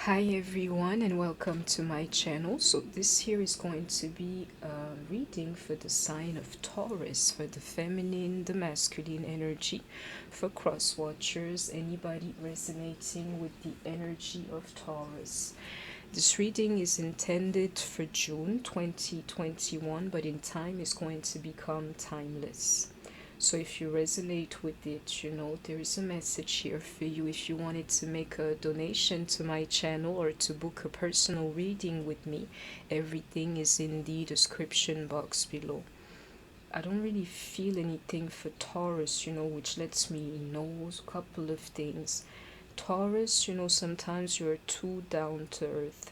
Hi everyone and welcome to my channel. So this here is going to be a reading for the sign of Taurus, for the feminine, the masculine energy, for cross watchers, anybody resonating with the energy of Taurus. This reading is intended for June 2021, but in time is going to become timeless. So if you resonate with it, there is a message here for you. If you wanted to make a donation to my channel or to book a personal reading with me, everything is in the description box below. I don't really feel anything for Taurus, which lets me know a couple of things. Taurus, sometimes you're too down to earth.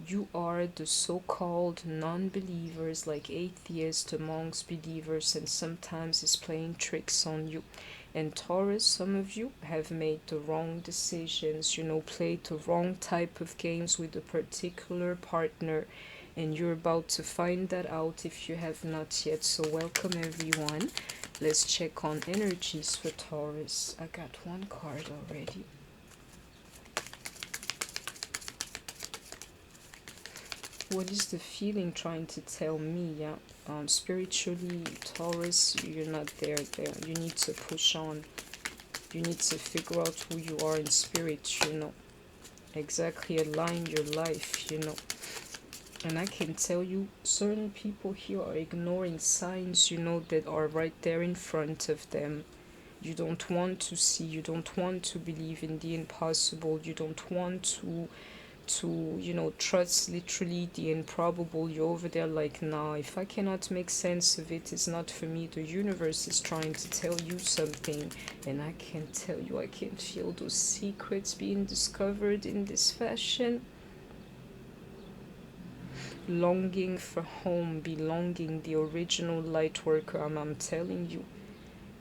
You are the so-called non-believers, like atheists amongst believers, and sometimes is playing tricks on you. And Taurus, some of you have made the wrong decisions, played the wrong type of games with a particular partner, and you're about to find that out if you have not yet. So welcome everyone. Let's check on energies for Taurus. I got one card already. What is the feeling trying to tell me? Yeah, spiritually, Taurus, you're not there. You need to push on. You need to figure out who you are in spirit. Exactly align your life. And I can tell you, certain people here are ignoring signs. That are right there in front of them. You don't want to see. You don't want to believe in the impossible. You don't want to trust literally the improbable. You're over there like, nah, if I cannot make sense of it, it's not for me. The universe is trying to tell you something, and I can tell you, I can feel those secrets being discovered in this fashion. Longing for home, belonging, the original light worker. I'm telling you,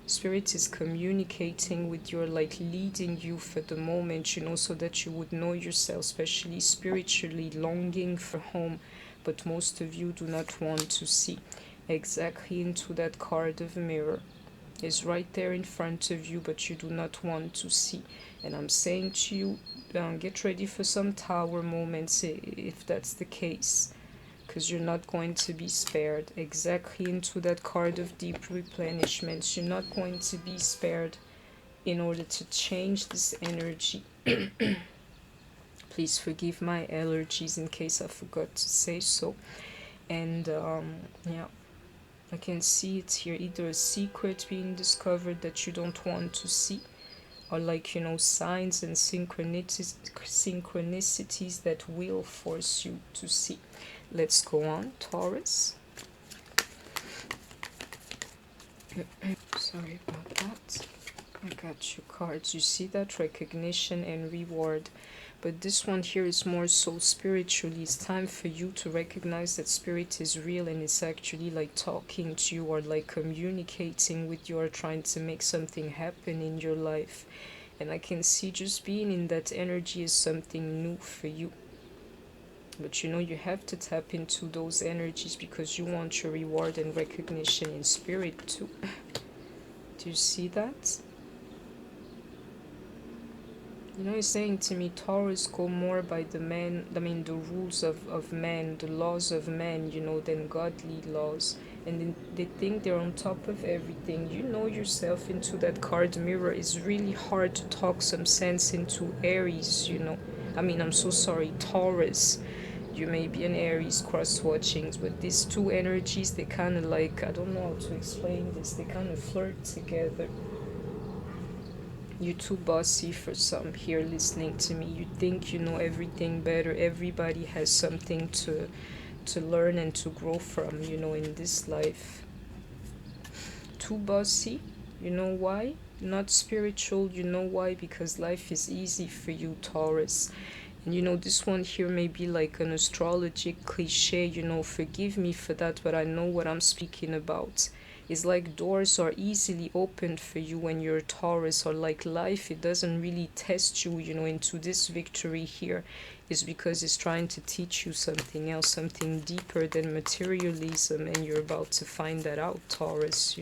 Spirit is communicating with you, like leading you for the moment, so that you would know yourself, especially spiritually, longing for home. But most of you do not want to see exactly into that card of mirror. It's right there in front of you, but you do not want to see. And I'm saying to you, get ready for some tower moments if that's the case, because you're not going to be spared. Exactly into that card of deep replenishment. You're not going to be spared in order to change this energy. Please forgive my allergies in case I forgot to say so. And yeah, I can see it's here, either a secret being discovered that you don't want to see, or like signs and synchronicities that will force you to see. Let's go on, Taurus. Sorry about that. I got you cards. You see that? Recognition and reward. But this one here is more so spiritually. It's time for you to recognize that spirit is real and it's actually like talking to you, or like communicating with you, or trying to make something happen in your life. And I can see just being in that energy is something new for you. But you have to tap into those energies because you want your reward and recognition in spirit too. Do you see that? He's saying to me, Taurus go more by the the rules of man, the laws of man, than godly laws. And then they think they're on top of everything. You know yourself into that card mirror. It's really hard to talk some sense into Aries, I'm so sorry, Taurus. You may be an Aries cross watchings, but these two energies, they kind of like, I don't know how to explain this, they kind of flirt together. You're too bossy for some here listening to me. You think you know everything better. Everybody has something to learn and to grow from, in this life. Too bossy. You know why? Not spiritual. You know why? Because life is easy for you, Taurus. And this one here may be like an astrology cliche, forgive me for that, but I know what I'm speaking about. It's like doors are easily opened for you when you're a Taurus, or like life, it doesn't really test you, into this victory here. Is because it's trying to teach you something else, something deeper than materialism, and you're about to find that out, Taurus,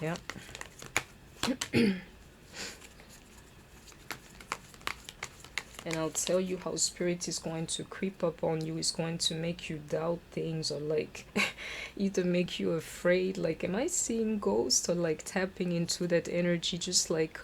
Yeah. And I'll tell you how spirit is going to creep up on you. It's going to make you doubt things, or like either make you afraid, like, am I seeing ghosts, or like tapping into that energy, just like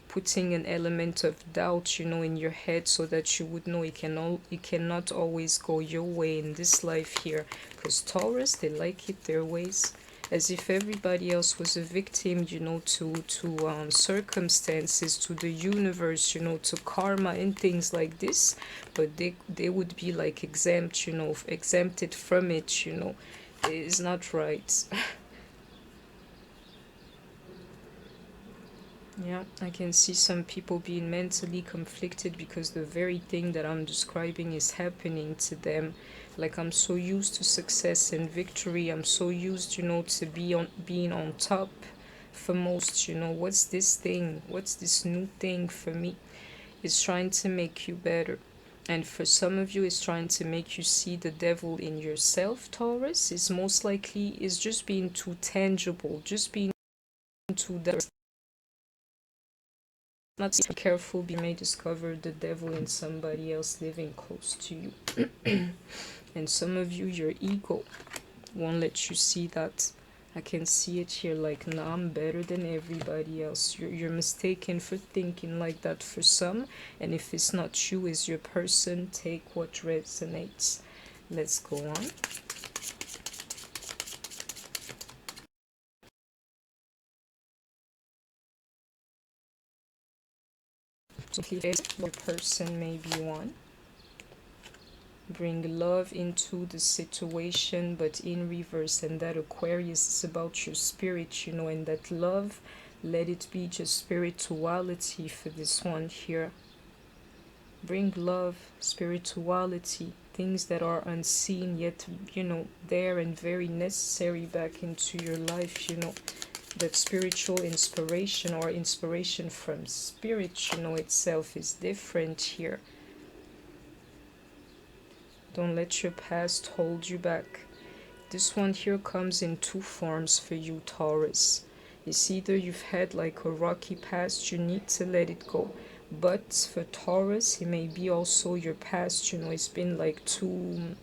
putting an element of doubt, you know, in your head, so that you would know it cannot always go your way in this life here. Because Taurus, they like it their ways, as if everybody else was a victim, you know, to circumstances, to the universe, you know, to karma and things like this. But they would be like exempt, you know, exempted from it, you know. It's not right. Yeah, I can see some people being mentally conflicted because the very thing that I'm describing is happening to them. Like, I'm so used to success and victory. I'm so used, you know, to being on top for most, you know. What's this thing? What's this new thing for me? It's trying to make you better. And for some of you, it's trying to make you see the devil in yourself, Taurus. Is most likely is just being too tangible, just being too direct. Not be careful, you may discover the devil in somebody else living close to you. And some of you, your ego won't let you see that. I can see it here, like, no, I'm better than everybody else. You're mistaken for thinking like that for some. And if it's not you, it's your person. Take what resonates. Let's go on. So here, your person may be one. Bring love into the situation, but in reverse. And that Aquarius is about your spirit, you know, and that love, let it be just spirituality for this one here. Bring love, spirituality, things that are unseen yet, you know, there and very necessary back into your life, you know. That spiritual inspiration, or inspiration from spirit, you know, itself is different here. Don't let your past hold you back. This one here comes in two forms for you, Taurus. It's either you've had like a rocky past, you need to let it go. But for Taurus, it may be also your past, you know, it's been like too,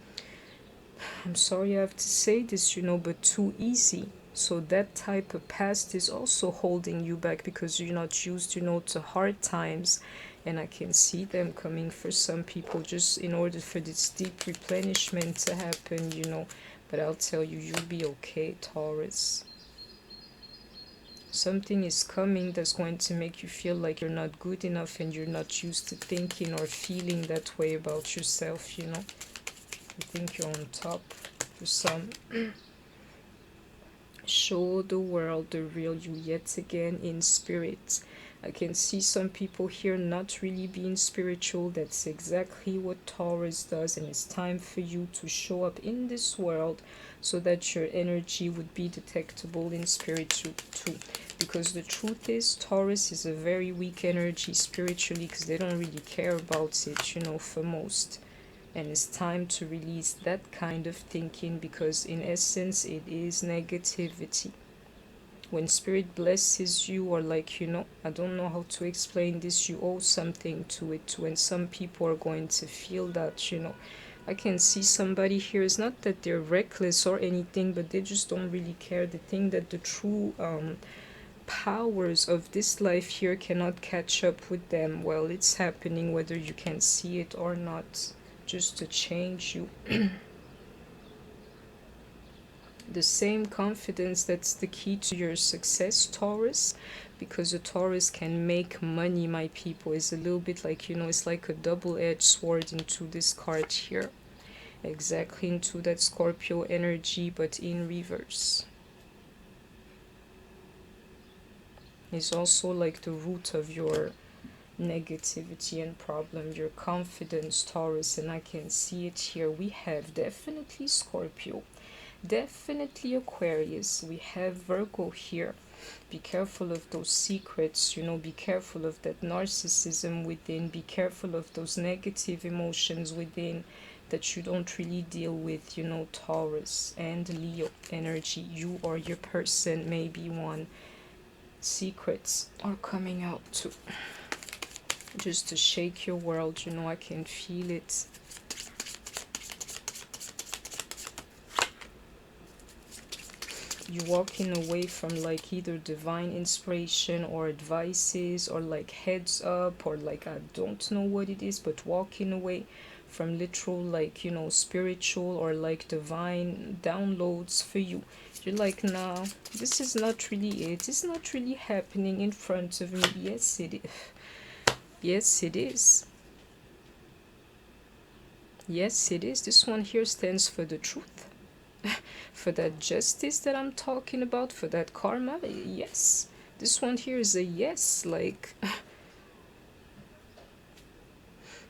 I'm sorry I have to say this, you know, but too easy. So that type of past is also holding you back because you're not used, you know, to hard times. And I can see them coming for some people just in order for this deep replenishment to happen, you know. But I'll tell you, you'll be okay, Taurus. Something is coming that's going to make you feel like you're not good enough and you're not used to thinking or feeling that way about yourself, you know. You think you're on top for some. Show the world the real you yet again in spirit. I can see some people here not really being spiritual. That's exactly what Taurus does, and it's time for you to show up in this world so that your energy would be detectable in spirit too. Because the truth is, Taurus is a very weak energy spiritually because they don't really care about it, you know, for most. And it's time to release that kind of thinking because in essence it is negativity. When spirit blesses you, or like, you know, I don't know how to explain this, you owe something to it too, and some people are going to feel that, you know. I can see somebody here, it's not that they're reckless or anything, but they just don't really care. They think that the true powers of this life here cannot catch up with them. Well, it's happening whether you can see it or not, just to change you. The same confidence that's the key to your success, Taurus, because a Taurus can make money, my people, is a little bit like, you know, it's like a double-edged sword into this card here. Exactly into that Scorpio energy, but in reverse. It's also like the root of your negativity and problem, your confidence, Taurus, and I can see it here. We have definitely Scorpio, definitely Aquarius, we have Virgo here. Be careful of those secrets, you know, be careful of that narcissism within, be careful of those negative emotions within that you don't really deal with, you know, Taurus. And Leo energy, you or your person may be one. Secrets are coming out too. just to shake your world. You know, I can feel it. You walking away from like either divine inspiration or advices, or like heads up, or like I don't know what it is, but walking away from literal like, you know, spiritual or like divine downloads for you. You're like, nah, this is not really it. It's not really happening in front of me. Yes, it is. Yes, it is. Yes, it is. This one here stands for the truth, for that justice that I'm talking about, for that karma. Yes, this one here is a yes. Like,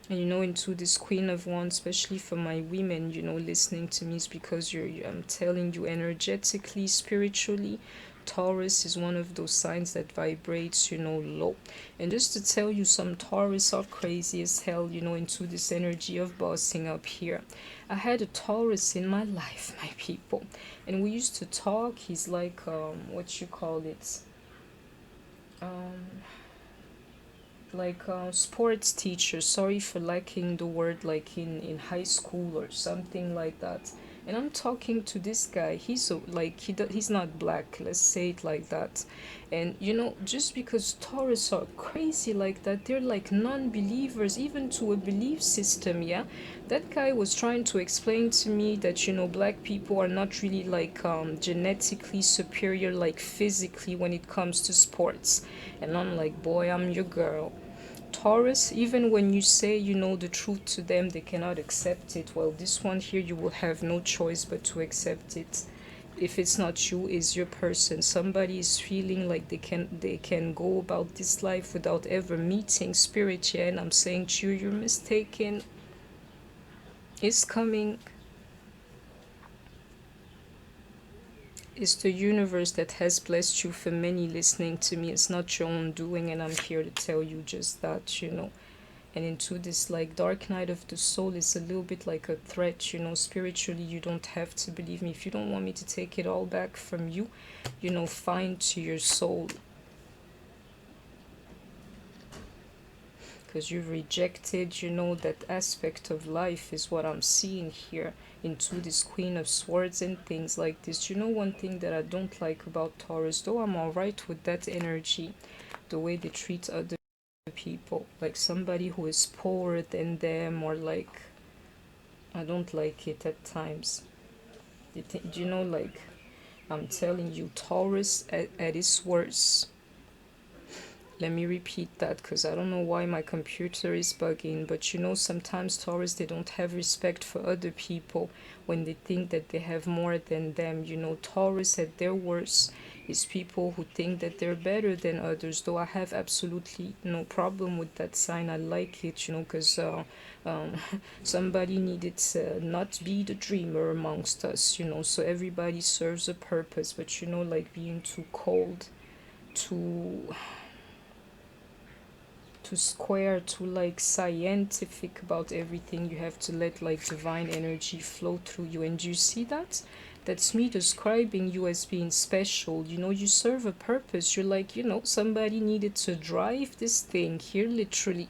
and you know, into this Queen of Wands, especially for my women, you know, listening to me, is because I'm telling you, energetically, spiritually, Taurus is one of those signs that vibrates, you know, low. And just to tell you, some Taurus are crazy as hell, you know, into this energy of bossing up here. I had a Taurus in my life, my people, and we used to talk. He's like, what you call it? Um, like sports teacher, sorry for lacking the word, like in high school or something like that. And I'm talking to this guy. He's like he's not black, let's say it like that. And you know, just because Taurus are crazy like that, they're like non-believers even to a belief system. Yeah, that guy was trying to explain to me that, you know, black people are not really like genetically superior, like physically, when it comes to sports. And I'm like, boy, I'm your girl. Taurus, even when you say you know the truth to them, they cannot accept it. Well, this one here, you will have no choice but to accept it. If it's not you, is your person. Somebody is feeling like they can go about this life without ever meeting spirit. Yeah, and I'm saying to you, you're mistaken. It's coming. It's the universe that has blessed you for many listening to me. It's not your own doing, and I'm here to tell you just that, you know. And into this like dark night of the soul is a little bit like a threat, you know. Spiritually, you don't have to believe me. If you don't want me to take it all back from you, you know, find to your soul, because you've rejected, you know, that aspect of life is what I'm seeing here into this Queen of Swords and things like this. You know, one thing that I don't like about Taurus, though I'm all right with that energy, the way they treat other people, like somebody who is poorer than them, or like, I don't like it at times. Do you know, like, I'm telling you, Taurus at its worst. Let me repeat that because I don't know why my computer is bugging. But you know, sometimes Taurus, they don't have respect for other people when they think that they have more than them. You know, Taurus at their worst is people who think that they're better than others. Though I have absolutely no problem with that sign. I like it, you know, because um, somebody needed to not be the dreamer amongst us, you know. So everybody serves a purpose. But you know, like being too cold, too square, to like scientific about everything. You have to let like divine energy flow through you. And you see that? That's me describing you as being special. You know, you serve a purpose. You're like, you know, somebody needed to drive this thing here, literally.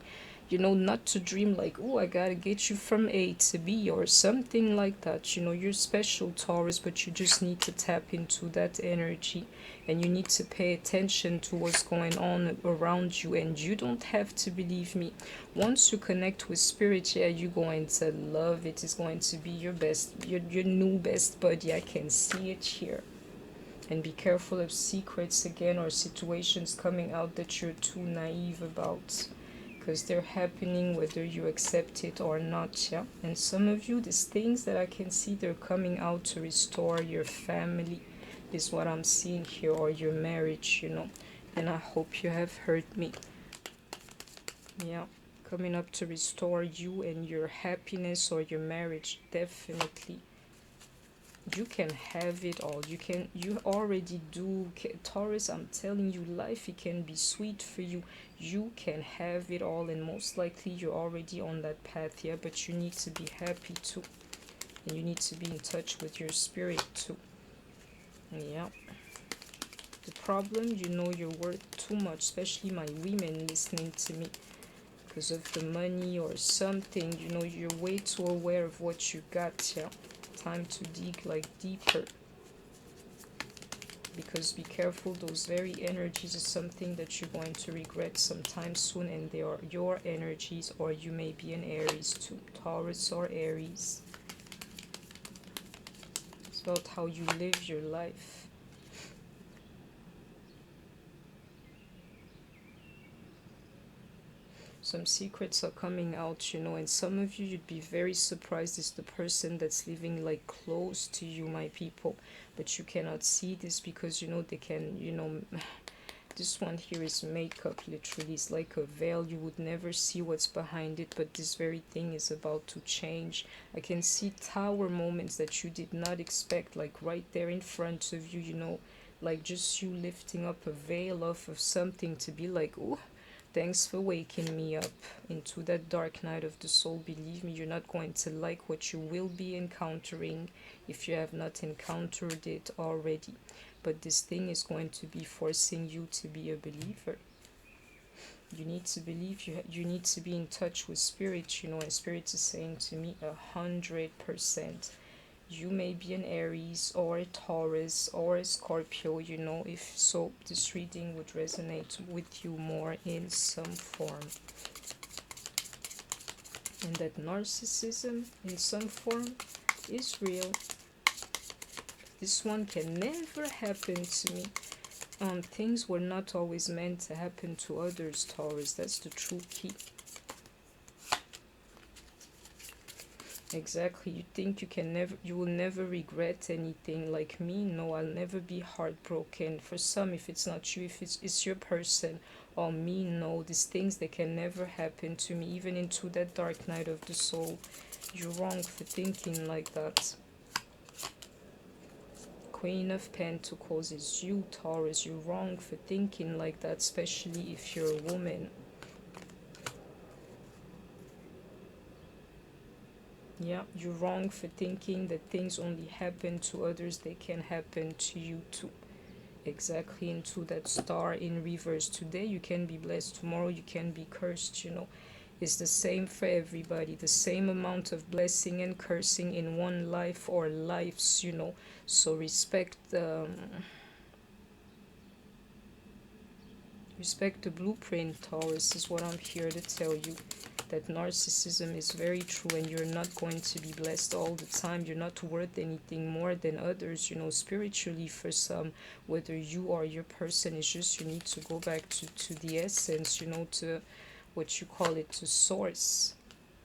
You know, not to dream like, oh, I gotta get you from A to B or something like that. You know, you're special, Taurus, but you just need to tap into that energy, and you need to pay attention to what's going on around you. And you don't have to believe me. Once you connect with spirit, yeah, you're going to love it. It's going to be your best, your new best buddy. I can see it here. And be careful of secrets again, or situations coming out that you're too naive about, because they're happening whether you accept it or not. Yeah, and some of you, these things that I can see, they're coming out to restore your family, is what I'm seeing here, or your marriage, you know. And I hope you have heard me. Yeah, coming up to restore you and your happiness or your marriage. Definitely, you can have it all. You already do. Taurus, I'm telling you, life, it can be sweet for you. You can have it all, and most likely you're already on that path. Yeah, but you need to be happy too, and you need to be in touch with your spirit too. Yeah, the problem, you know, you're worth too much, especially my women listening to me. because of the money or something. You know, you're way too aware of what you got. Yeah, time to dig like deeper, because be careful, those very energies is something that you're going to regret sometime soon, and they are your energies, or you may be an Aries too, Taurus or Aries. It's about how you live your life. Some secrets are coming out, you know, and some of you, you'd be very surprised, is the person that's living like close to you, my people, but you cannot see this because, you know, they can, you know, this one here is makeup, literally. It's like a veil. You would never see what's behind it, but this very thing is about to change. I can see tower moments that you did not expect, like right there in front of you, you know, like just you lifting up a veil off of something to be like, oh, thanks for waking me up into that dark night of the soul. Believe me, you're not going to like what you will be encountering if you have not encountered it already. But this thing is going to be forcing you to be a believer. You need to believe, you need to be in touch with spirit, you know, and spirit is saying to me 100%. You may be an Aries or a Taurus or a Scorpio, you know, if so, this reading would resonate with you more in some form. And that narcissism in some form is real. This one can never happen to me. Things were not always meant to happen to others, Taurus. That's the true key. Exactly. You think you will never regret anything. Like me, no, I'll never be heartbroken. For some, if it's not you, if it's your person, or me, no, these things, they can never happen to me, even into that dark night of the soul. You're wrong for thinking like that. Queen of Pentacles is you, Taurus. You're wrong for thinking like that, especially if you're a woman. Yeah, you're wrong for thinking that things only happen to others, they can happen to you too. Exactly, into that star in reverse. Today you can be blessed, tomorrow you can be cursed, you know. It's the same for everybody, the same amount of blessing and cursing in one life or lives, you know. So respect respect the blueprint, Taurus, is what I'm here to tell you. That narcissism is very true, and you're not going to be blessed all the time. You're not worth anything more than others, you know, spiritually. For some, whether you or your person, is just you need to go back to the essence, you know, to what you call it, to source.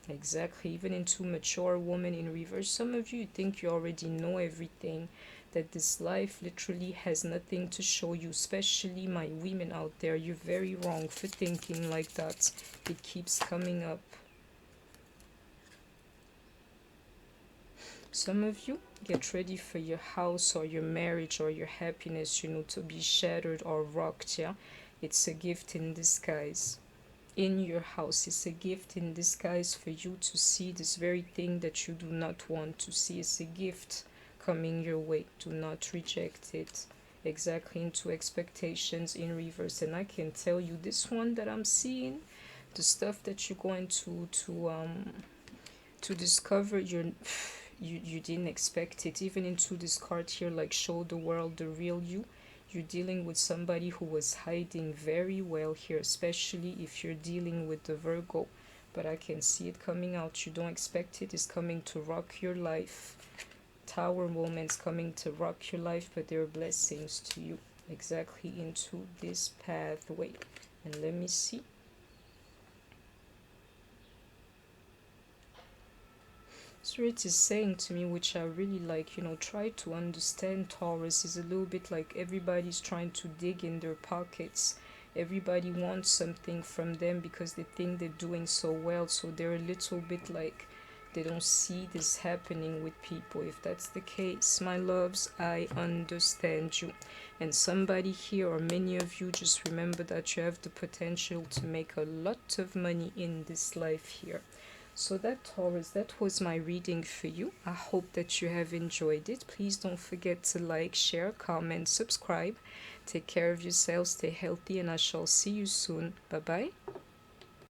Exactly. Even into mature woman in reverse, some of you think you already know everything, that this life literally has nothing to show you, especially my women out there. You're very wrong for thinking like that. It keeps coming up. Some of you get ready for your house or your marriage or your happiness, you know, to be shattered or rocked. Yeah, it's a gift in disguise. In your house, it's a gift in disguise for you to see this very thing that you do not want to see. It's a gift coming your way. Do not reject it. Exactly, into expectations in reverse. And I can tell you, this one that I'm seeing, the stuff that you're going to discover, you didn't expect it. Even into this card here, like show the world the real you. You're dealing with somebody who was hiding very well here, especially if you're dealing with the Virgo. But I can see it coming out. You don't expect it. It's coming to rock your life. Tower moments coming to rock your life, but they're blessings to you. Exactly, into this pathway. And let me see. Spirit is saying to me, which I really like, you know, try to understand. Taurus is a little bit like everybody's trying to dig in their pockets. Everybody wants something from them because they think they're doing so well. So they're a little bit like they don't see this happening with people. If that's the case, my loves, I understand you. And somebody here, or many of you, just remember that you have the potential to make a lot of money in this life here. So that, Taurus, that was my reading for you. I hope that you have enjoyed it. Please don't forget to like, share, comment, subscribe. Take care of yourselves, stay healthy, and I shall see you soon. Bye bye.